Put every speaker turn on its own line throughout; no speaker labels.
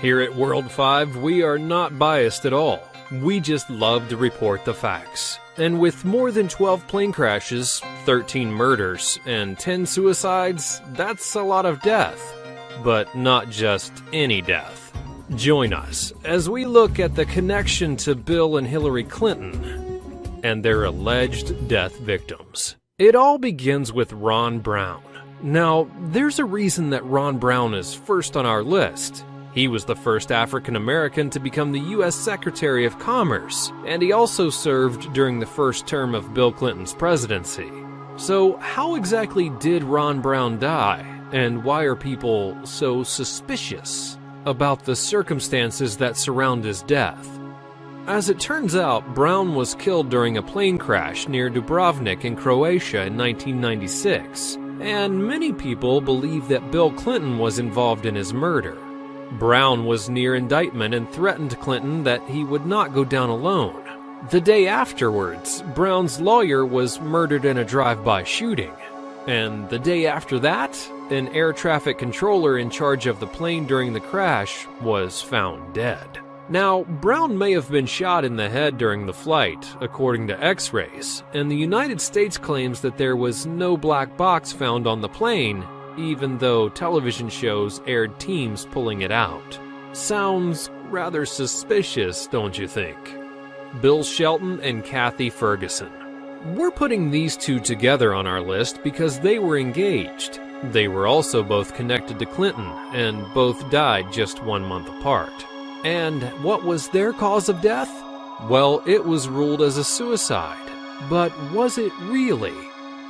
Here at World 5, we are not biased at all. We just love to report the facts. And with more than 12 plane crashes, 13 murders, and 10 suicides, that's a lot of death. But not just any death. Join us as we look at the connection to Bill and Hillary Clinton and their alleged death victims. It all begins with Ron Brown. Now, there's a reason that Ron Brown is first on our list. He was the first African American to become the U.S. Secretary of Commerce, and he also served during the first term of Bill Clinton's presidency. So, how exactly did Ron Brown die, and why are people so suspicious about the circumstances that surround his death? As it turns out, Brown was killed during a plane crash near Dubrovnik in Croatia in 1996, and many people believe that Bill Clinton was involved in his murder. Brown was near indictment and threatened Clinton that he would not go down alone. The day afterwards, Brown's lawyer was murdered in a drive-by shooting. And the day after that, an air traffic controller in charge of the plane during the crash was found dead. Now, Brown may have been shot in the head during the flight, according to X-rays, and the United States claims that there was no black box found on the plane, even though television shows aired teams pulling it out. Sounds rather suspicious, don't you think? Bill Shelton and Kathy Ferguson. We're putting these two together on our list because they were engaged. They were also both connected to Clinton, and both died just 1 month apart. And what was their cause of death? Well, it was ruled as a suicide. But was it really?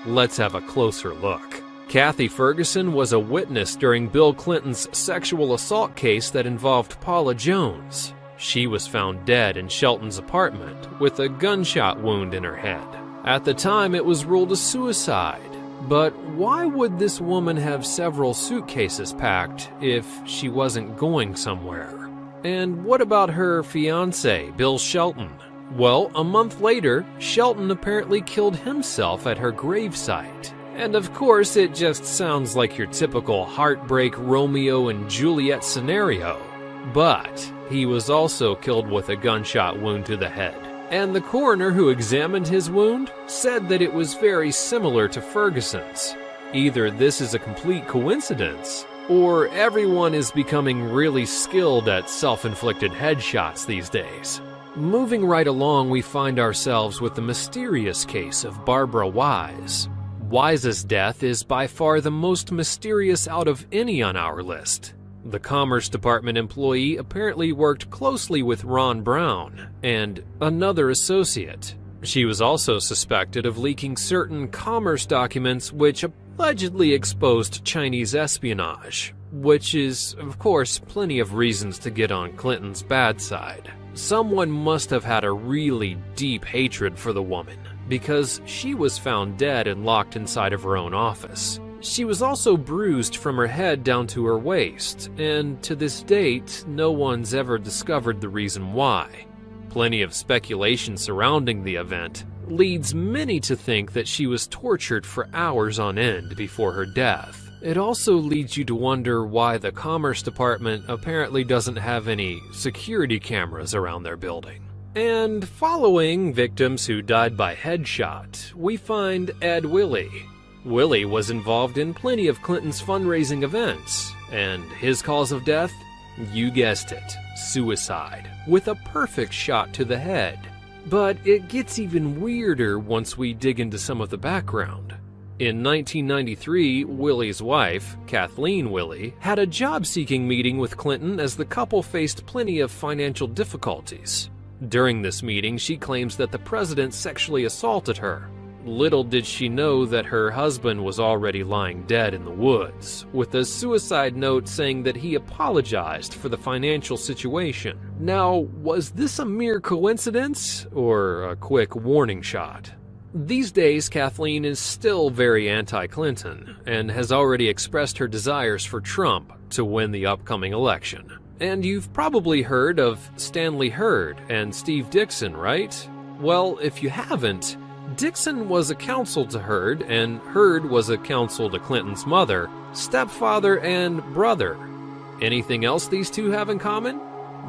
Let's have a closer look. Kathy Ferguson was a witness during Bill Clinton's sexual assault case that involved Paula Jones. She was found dead in Shelton's apartment with a gunshot wound in her head. At the time, it was ruled a suicide. But why would this woman have several suitcases packed if she wasn't going somewhere? And what about her fiancé, Bill Shelton? Well, a month later, Shelton apparently killed himself at her gravesite. And of course, it just sounds like your typical heartbreak Romeo and Juliet scenario. But he was also killed with a gunshot wound to the head. And the coroner who examined his wound said that it was very similar to Ferguson's. Either this is a complete coincidence, or everyone is becoming really skilled at self-inflicted headshots these days. Moving right along, we find ourselves with the mysterious case of Barbara Wise. Wise's death is by far the most mysterious out of any on our list. The Commerce Department employee apparently worked closely with Ron Brown and another associate. She was also suspected of leaking certain commerce documents which allegedly exposed Chinese espionage, which is, of course, plenty of reasons to get on Clinton's bad side. Someone must have had a really deep hatred for the woman, because she was found dead and locked inside of her own office. She was also bruised from her head down to her waist, and to this date, no one's ever discovered the reason why. Plenty of speculation surrounding the event leads many to think that she was tortured for hours on end before her death. It also leads you to wonder why the Commerce Department apparently doesn't have any security cameras around their building. And following victims who died by headshot, we find Ed Willie. Willie was involved in plenty of Clinton's fundraising events, and his cause of death? You guessed it, suicide, with a perfect shot to the head. But it gets even weirder once we dig into some of the background. In 1993, Willie's wife, Kathleen Willie, had a job-seeking meeting with Clinton as the couple faced plenty of financial difficulties. During this meeting, she claims that the president sexually assaulted her. Little did she know that her husband was already lying dead in the woods, with a suicide note saying that he apologized for the financial situation. Now, was this a mere coincidence, or a quick warning shot? These days, Kathleen is still very anti-Clinton, and has already expressed her desires for Trump to win the upcoming election. And you've probably heard of Stanley Hurd and Steve Dixon, right? Well, if you haven't, Dixon was a counsel to Hurd, and Hurd was a counsel to Clinton's mother, stepfather, and brother. Anything else these two have in common?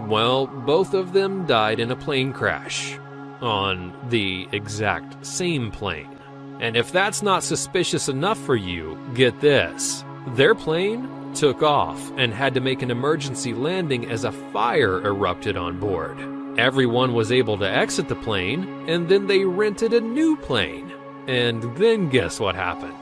Well, both of them died in a plane crash, on the exact same plane. And if that's not suspicious enough for you, get this. Their plane took off and had to make an emergency landing as a fire erupted on board. Everyone was able to exit the plane, and then they rented a new plane. And then guess what happened?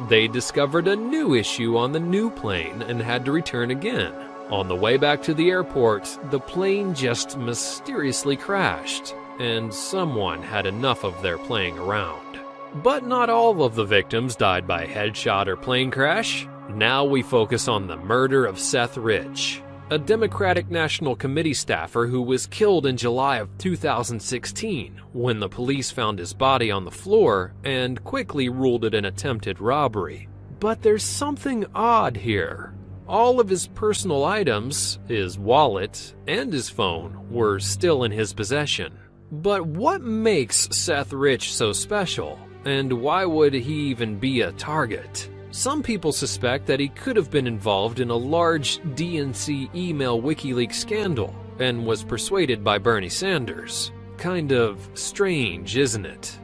They discovered a new issue on the new plane and had to return again. On the way back to the airport, the plane just mysteriously crashed, and someone had enough of their playing around. But not all of the victims died by headshot or plane crash. Now we focus on the murder of Seth Rich, a Democratic National Committee staffer who was killed in July of 2016 when the police found his body on the floor and quickly ruled it an attempted robbery. But there's something odd here. All of his personal items, his wallet, and his phone were still in his possession. But what makes Seth Rich so special? And why would he even be a target? Some people suspect that he could have been involved in a large DNC email WikiLeaks scandal and was persuaded by Bernie Sanders. Kind of strange, isn't it?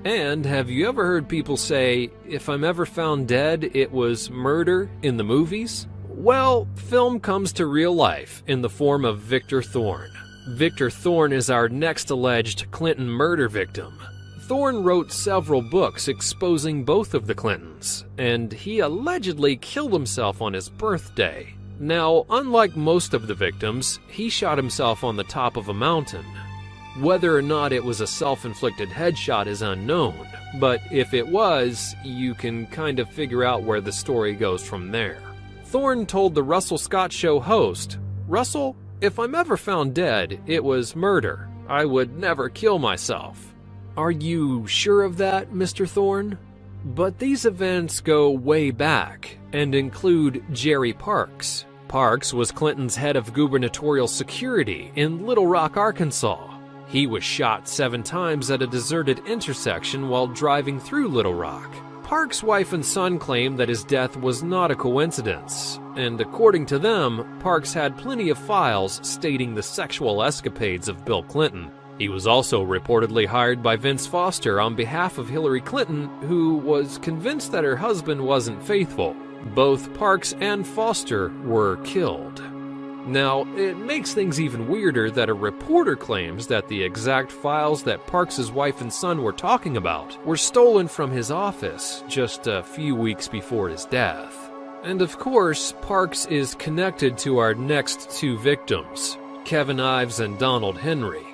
And have you ever heard people say, if I'm ever found dead, it was murder in the movies? Well, film comes to real life in the form of Victor Thorne. Victor Thorne is our next alleged Clinton murder victim. Thorne wrote several books exposing both of the Clintons, and he allegedly killed himself on his birthday. Now, unlike most of the victims, he shot himself on the top of a mountain. Whether or not it was a self-inflicted headshot is unknown, but if it was, you can kind of figure out where the story goes from there. Thorne told the Russell Scott Show host, "Russell, if I'm ever found dead, it was murder. I would never kill myself." Are you sure of that, Mr. Thorne? But these events go way back and include Jerry Parks. Parks was Clinton's head of gubernatorial security in Little Rock, Arkansas. He was shot 7 times at a deserted intersection while driving through Little Rock. Parks' wife and son claim that his death was not a coincidence, and according to them, Parks had plenty of files stating the sexual escapades of Bill Clinton. He was also reportedly hired by Vince Foster on behalf of Hillary Clinton, who was convinced that her husband wasn't faithful. Both Parks and Foster were killed. Now, it makes things even weirder that a reporter claims that the exact files that Parks' wife and son were talking about were stolen from his office just a few weeks before his death. And of course, Parks is connected to our next 2 victims, Kevin Ives and Donald Henry.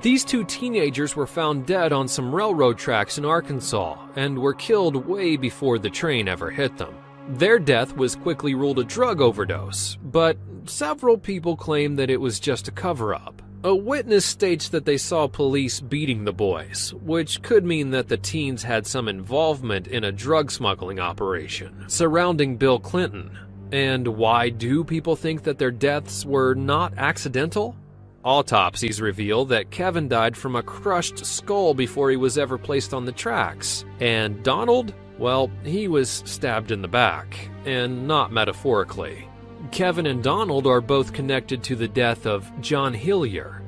These 2 teenagers were found dead on some railroad tracks in Arkansas and were killed way before the train ever hit them. Their death was quickly ruled a drug overdose, but several people claim that it was just a cover-up. A witness states that they saw police beating the boys, which could mean that the teens had some involvement in a drug smuggling operation surrounding Bill Clinton. And why do people think that their deaths were not accidental? Autopsies reveal that Kevin died from a crushed skull before he was ever placed on the tracks. And Donald? Well, he was stabbed in the back, and not metaphorically. Kevin and Donald are both connected to the death of John Hillier.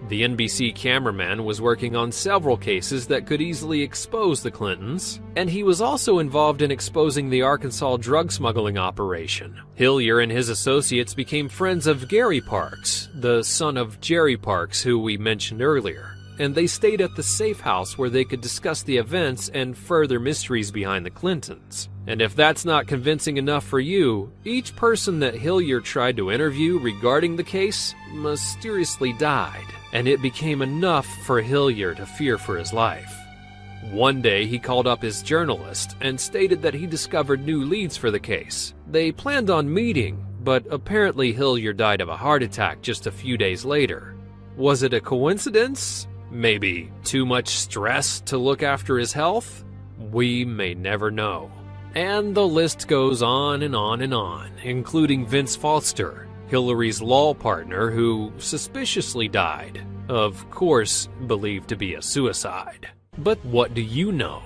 The NBC cameraman was working on several cases that could easily expose the Clintons, and he was also involved in exposing the Arkansas drug smuggling operation. Hillier and his associates became friends of Gary Parks, the son of Jerry Parks, who we mentioned earlier, and they stayed at the safe house where they could discuss the events and further mysteries behind the Clintons. And if that's not convincing enough for you, each person that Hillier tried to interview regarding the case mysteriously died, and it became enough for Hillier to fear for his life. One day he called up his journalist and stated that he discovered new leads for the case. They planned on meeting, but apparently Hillier died of a heart attack just a few days later. Was it a coincidence? Maybe too much stress to look after his health? We may never know. And the list goes on and on and on, including Vince Foster, Hillary's law partner, who suspiciously died, of course believed to be a suicide. But what do you know?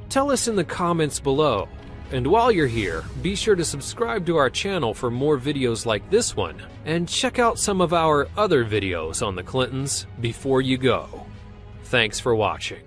Tell us in the comments below. And while you're here, be sure to subscribe to our channel for more videos like this one, and check out some of our other videos on the Clintons before you go. Thanks for watching.